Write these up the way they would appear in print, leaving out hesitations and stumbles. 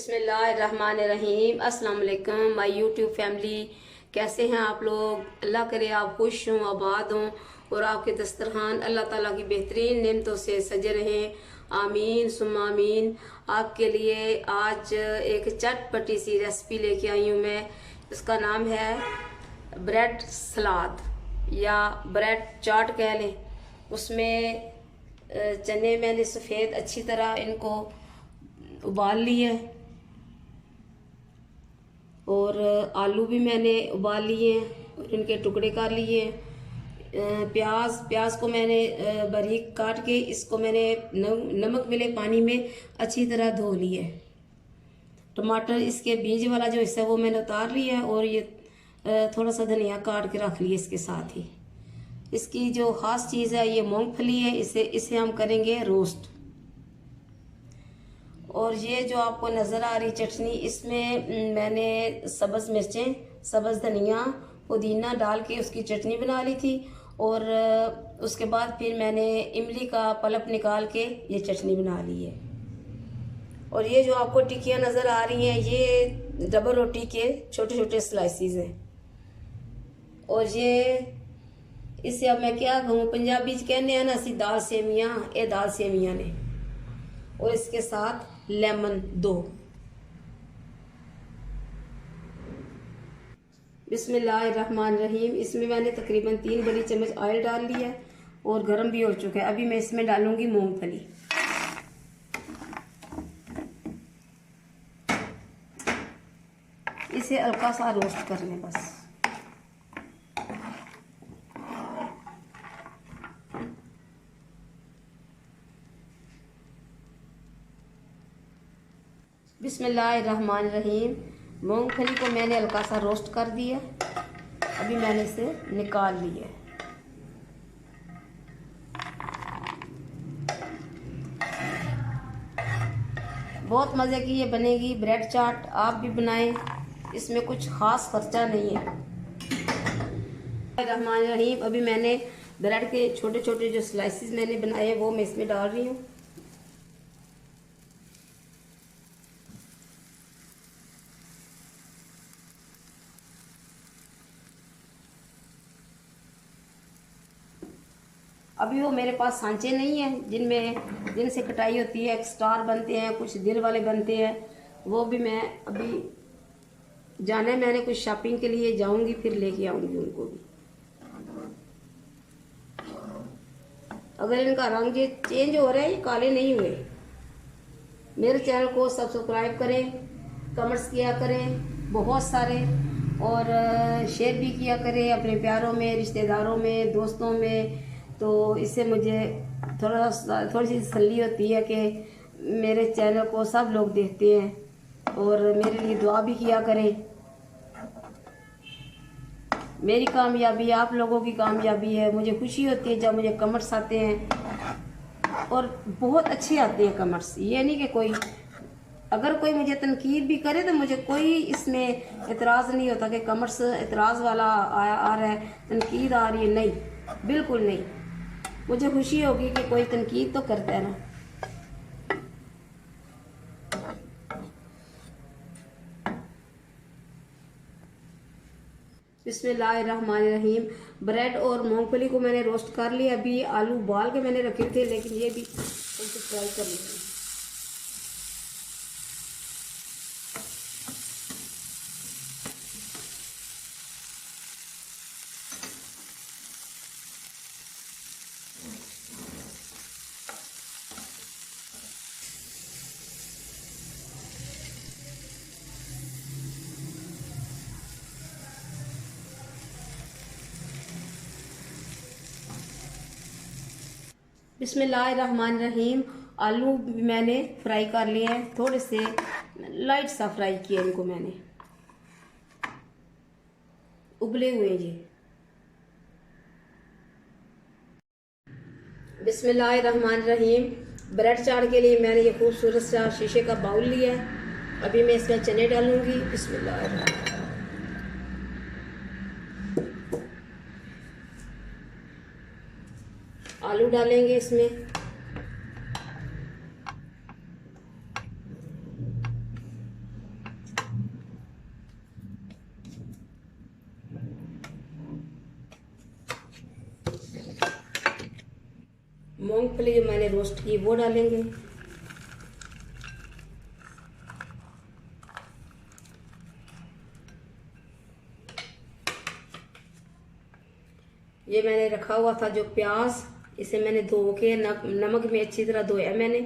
बिस्मिल्लाहिर्रहमानिर्रहीम। अस्सलाम वालेकुम माय यूट्यूब फैमिली। कैसे हैं आप लोग? अल्लाह करे आप खुश हों, आबाद हों और आपके दस्तरखान अल्लाह ताला की बेहतरीन नेमतों से सजे रहें। आमीन सुम्मा आमीन। आपके लिए आज एक चटपटी सी रेसिपी लेके आई हूँ मैं। इसका नाम है ब्रेड सलाद या ब्रेड चाट कह लें। उसमें चने मैंने सफ़ेद अच्छी तरह इनको उबाल लिए और आलू भी मैंने उबाल लिए और इनके टुकड़े कर लिए। प्याज को मैंने बारीक काट के इसको मैंने नमक मिले पानी में अच्छी तरह धो लिए। टमाटर इसके बीज वाला जो हिस्सा वो मैंने उतार लिया है और ये थोड़ा सा धनिया काट के रख लिया इसके साथ ही। इसकी जो ख़ास चीज़ है ये मूंगफली है, इसे हम करेंगे रोस्ट। और ये जो आपको नज़र आ रही चटनी, इसमें मैंने सब्ज़ मिर्चें, सब्ज़ धनिया, पुदीना डाल के उसकी चटनी बना ली थी। और उसके बाद फिर मैंने इमली का पल्प निकाल के ये चटनी बना ली है। और ये जो आपको टिक्कियाँ नज़र आ रही हैं ये डबल रोटी के छोटे छोटे स्लाइसिस हैं। और ये इसे अब मैं क्या कहूँ, पंजाबी कहने हैं ना असी दाल सेवियाँ, ये दाल सेवियाँ ने। और इसके साथ लेमन 2। बिस्मिल्लाहिर्रहमानिर्रहीम। इसमें मैंने तकरीबन 3 बड़ी चम्मच ऑयल डाल लिया है और गर्म भी हो चुका है। अभी मैं इसमें डालूंगी मूंगफली। इसे हल्का सा रोस्ट कर लें बस। बिस्मिल्लाहिर्रहमानिर्रहीम। मूंगफली को मैंने हल्का सा रोस्ट कर दिया। अभी मैंने इसे निकाल लिया। बहुत मज़े की ये बनेगी ब्रेड चाट। आप भी बनाएं, इसमें कुछ ख़ास खर्चा नहीं है। रहमानिर्रहीम। अभी मैंने ब्रेड के छोटे छोटे जो स्लाइसिस मैंने बनाए हैं वो मैं इसमें डाल रही हूँ। अभी वो मेरे पास सांचे नहीं है जिनसे कटाई होती है। स्टार बनते हैं, कुछ दिल वाले बनते हैं, वो भी मैं अभी जाना है। मैंने कुछ शॉपिंग के लिए जाऊंगी, फिर लेके आऊंगी उनको भी। अगर इनका रंग ये चेंज हो रहा है, ये काले नहीं हुए। मेरे चैनल को सब्सक्राइब करें, कमेंट्स किया करें बहुत सारे, और शेयर भी किया करें अपने प्यारों में, रिश्तेदारों में, दोस्तों में। तो इससे मुझे थोड़ी सी तसल्ली होती है कि मेरे चैनल को सब लोग देखते हैं। और मेरे लिए दुआ भी किया करें। मेरी कामयाबी आप लोगों की कामयाबी है। मुझे खुशी होती है जब मुझे कमेंट्स आते हैं और बहुत अच्छे आते हैं कमेंट्स। ये नहीं कि अगर कोई मुझे तनकीद भी करे तो मुझे कोई इसमें एतराज़ नहीं होता कि कमेंट्स एतराज़ वाला आ रहा है, तनकीद आ रही है। नहीं, बिल्कुल नहीं। मुझे खुशी होगी कि कोई तनकीद तो करता है ना। बिस्मिल्लाहिर्रहमानिर्रहीम। ब्रेड और मूंगफली को मैंने रोस्ट कर लिया। अभी आलू उबाल के मैंने रखे थे, लेकिन ये भी उनको फ्राई कर लिया। बिस्मिल्लाहिर्रहमानिर्रहीम। आलू भी मैंने फ्राई कर लिए हैं, थोड़े से लाइट सा फ्राई किया इनको मैंने, उबले हुए ये। बिस्मिल्लाहिर्रहमानिर्रहीम। ब्रेड चाट के लिए मैंने ये खूबसूरत सा शीशे का बाउल लिया है। अभी मैं इसमें चने डालूंगी। बिस्मिल्लाहिर्रहमानिर्रहीम। आलू डालेंगे इसमें। मूंगफली जो मैंने रोस्ट की वो डालेंगे। ये मैंने रखा हुआ था जो प्याज, इसे मैंने धो के नमक में अच्छी तरह धोया मैंने।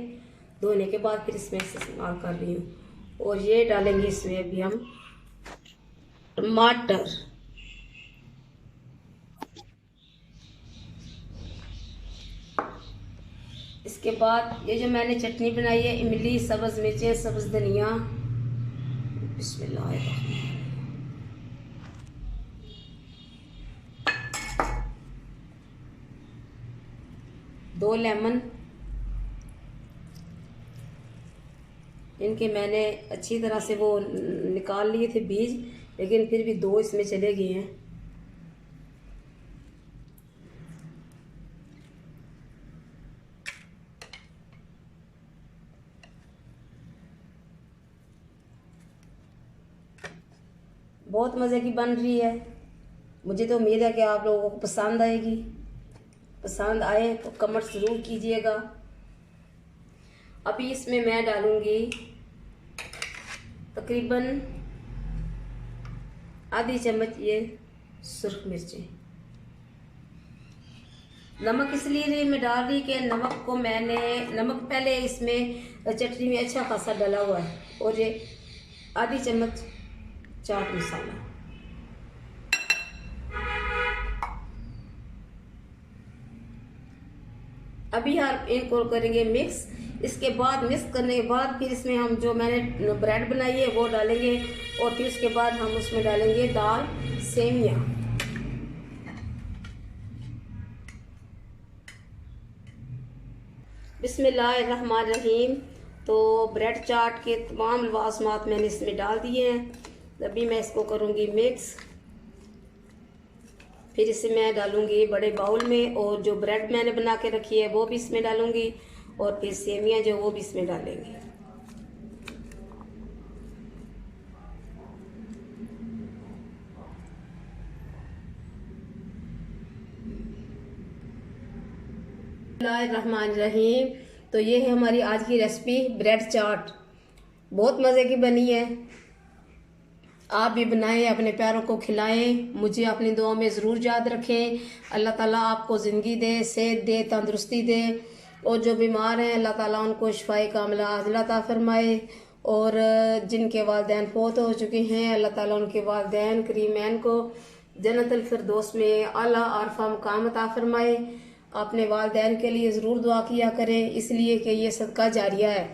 धोने के बाद फिर इसमें इस्तेमाल कर रही हूँ। और ये डालेंगे इसमें अभी हम टमाटर। इसके बाद ये जो मैंने चटनी बनाई है, इमली, सब्ज मिर्चें, सब्ज धनिया, बिस्मिल्लाह, 2 लेमन, इनके मैंने अच्छी तरह से वो निकाल लिए थे बीज, लेकिन फिर भी 2 इसमें चले गए हैं। बहुत मज़े की बन रही है। मुझे तो उम्मीद है कि आप लोगों को पसंद आएगी। पसंद आए तो कमेंट ज़रूर कीजिएगा। अभी इसमें मैं डालूंगी तकरीबन आधी चम्मच ये सुर्ख मिर्चें। नमक इसलिए नहीं मैं डाल रही कि नमक पहले इसमें चटनी में अच्छा खासा डाला हुआ है। और ये आधी चम्मच चाट मसाला। अभी हम इनको करेंगे मिक्स। इसके बाद मिक्स करने के बाद फिर इसमें हम जो मैंने ब्रेड बनाई है वो डालेंगे। और फिर उसके बाद हम उसमें डालेंगे दाल, सेमिया। बिस्मिल्लाहिर्रहमानिर्रहीम। तो ब्रेड चाट के तमाम लवाज़मात मैंने इसमें डाल दिए हैं। अभी मैं इसको करूँगी मिक्स। फिर इसे मैं डालूँगी बड़े बाउल में, और जो ब्रेड मैंने बना के रखी है वो भी इसमें डालूँगी, और फिर सेमिया जो वो भी इसमें डालेंगे। बिस्मिल्लाहिर्रहमानिर्रहीम। तो ये है हमारी आज की रेसिपी ब्रेड चाट। बहुत मज़े की बनी है। आप भी बनाएं, अपने प्यारों को खिलाएं। मुझे अपनी दुआ में ज़रूर याद रखें। अल्लाह ताला आपको ज़िंदगी दे, सेहत दे, तंदुरुस्ती दे। और जो बीमार हैं अल्लाह ताला उनको शिफाए कामिला आजिला अता फरमाए। और जिनके वालिदैन फौत हो चुके हैं अल्लाह ताला उनके वालिदैन करीमैन को जन्नतुल फिरदौस में आला आरफा मुकाम अता फरमाए। अपने वालिदैन के लिए ज़रूर दुआ किया करें, इसलिए कि ये सदका जारिया है।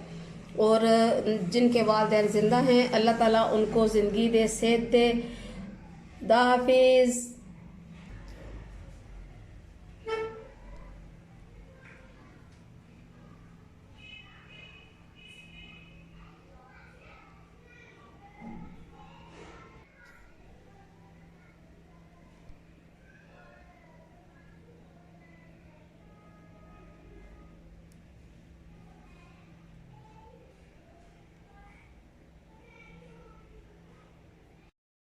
और जिनके वालिदैन ज़िंदा हैं अल्लाह ताला उनको ज़िंदगी दे, सेहत दे। खुदा हाफिज़।